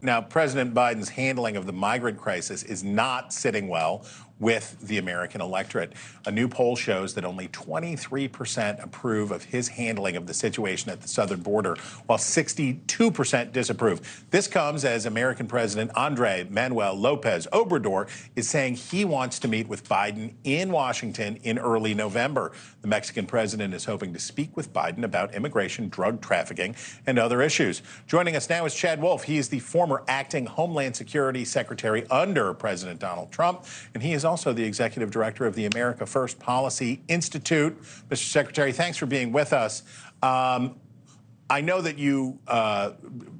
Now, President Biden's handling of the migrant crisis is not sitting well with the American electorate. A new poll shows that only 23% approve of his handling of the situation at the southern border, while 62% disapprove. This comes as American President Andrés Manuel López Obrador is saying he wants to meet with Biden in Washington in early November. The Mexican president is hoping to speak with Biden about immigration, drug trafficking, and other issues. Joining us now is Chad Wolf. He is the former acting Homeland Security Secretary under President Donald Trump, and he is also the executive director of the America First Policy Institute. Mr. Secretary, thanks for being with us. I know that you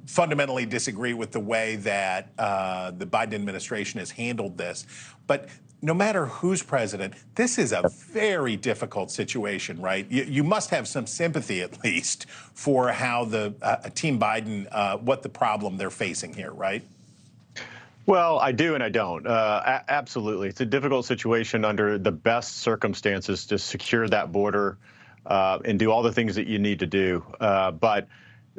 fundamentally disagree with the way that the Biden administration has handled this, but no matter who's president, this is a very difficult situation, right? You must have some sympathy, at least, for how the Team Biden, what the problem they're facing here, right? Well, I do and I don't. Absolutely. It's a difficult situation under the best circumstances to secure that border and do all the things that you need to do. But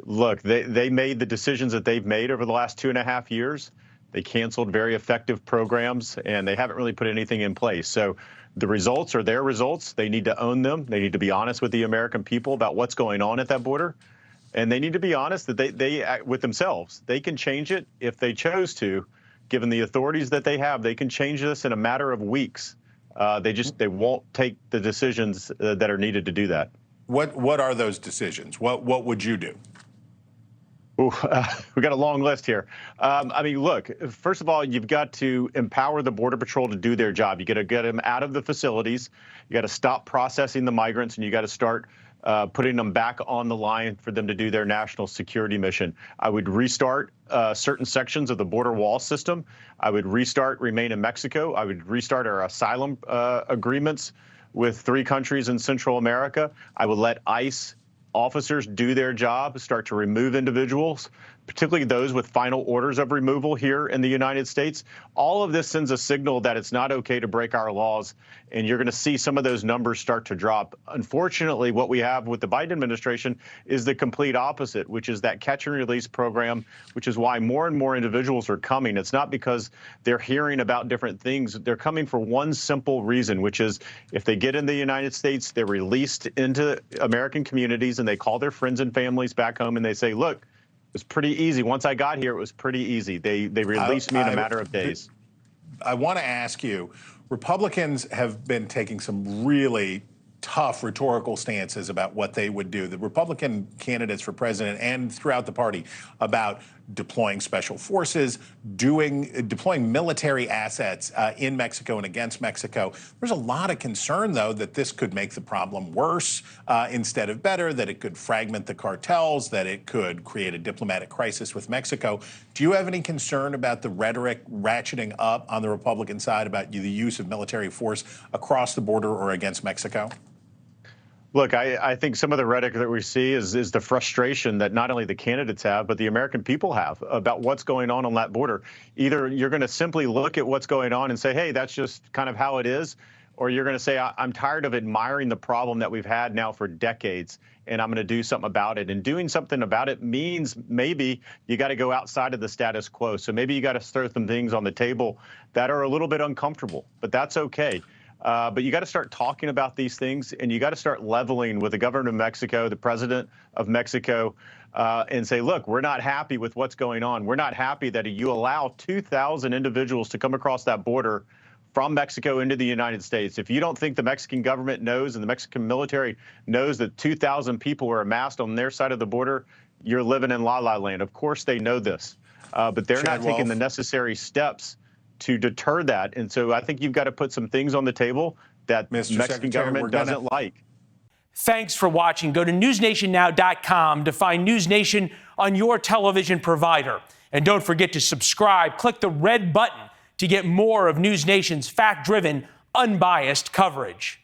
look, they made the decisions that they've made over the last 2.5 years. They canceled very effective programs, and they haven't really put anything in place. So the results are their results. They need to own them. They need to be honest with the American people about what's going on at that border. And they need to be honest that they with themselves. They can change it if they chose to. Given the authorities that they have, they can change this in a matter of weeks. They won't take the decisions that are needed to do that. What are those decisions? What would you do? Ooh, we got a long list here. I mean, look, first of all, you've got to empower the Border Patrol to do their job. You got to get them out of the facilities. You got to stop processing the migrants, and you got to start putting them back on the line for them to do their national security mission. I would restart certain sections of the border wall system. I would restart Remain in Mexico. I would restart our asylum agreements with 3 countries in Central America. I would let ICE officers do their job, start to remove individuals, particularly those with final orders of removal here in the United States. All of this sends a signal that it's not okay to break our laws, and you're going to see some of those numbers start to drop. Unfortunately, what we have with the Biden administration is the complete opposite, which is that catch and release program, which is why more and more individuals are coming. It's not because they're hearing about different things. They're coming for one simple reason, which is if they get in the United States, they're released into American communities, and they call their friends and families back home, and they say, look, it was pretty easy. Once I got here, it was pretty easy. They released me in a matter of days. I want to ask you, Republicans have been taking some really tough rhetorical stances about what they would do. The Republican candidates for president and throughout the party about deploying special forces, deploying military assets in Mexico and against Mexico. There's a lot of concern, though, that this could make the problem worse instead of better, that it could fragment the cartels, that it could create a diplomatic crisis with Mexico. Do you have any concern about the rhetoric ratcheting up on the Republican side about the use of military force across the border or against Mexico? Look, I think some of the rhetoric that we see is the frustration that not only the candidates have, but the American people have about what's going on that border. Either you're going to simply look at what's going on and say, hey, that's just kind of how it is, or you're going to say, I'm tired of admiring the problem that we've had now for decades, and I'm going to do something about it. And doing something about it means maybe you got to go outside of the status quo. So maybe you got to throw some things on the table that are a little bit uncomfortable, but that's okay. But you got to start talking about these things, and you got to start leveling with the government of Mexico, the president of Mexico, and say, look, we're not happy with what's going on. We're not happy that you allow 2,000 individuals to come across that border from Mexico into the United States. If you don't think the Mexican government knows and the Mexican military knows that 2,000 people were amassed on their side of the border, you're living in la-la land. Of course they know this, but they're not taking the necessary steps to deter that. And so I think you've got to put some things on the table that the Mexican government doesn't like. Thanks for watching. Go to newsnationnow.com to find NewsNation on your television provider. And don't forget to subscribe. Click the red button to get more of NewsNation's fact-driven, unbiased coverage.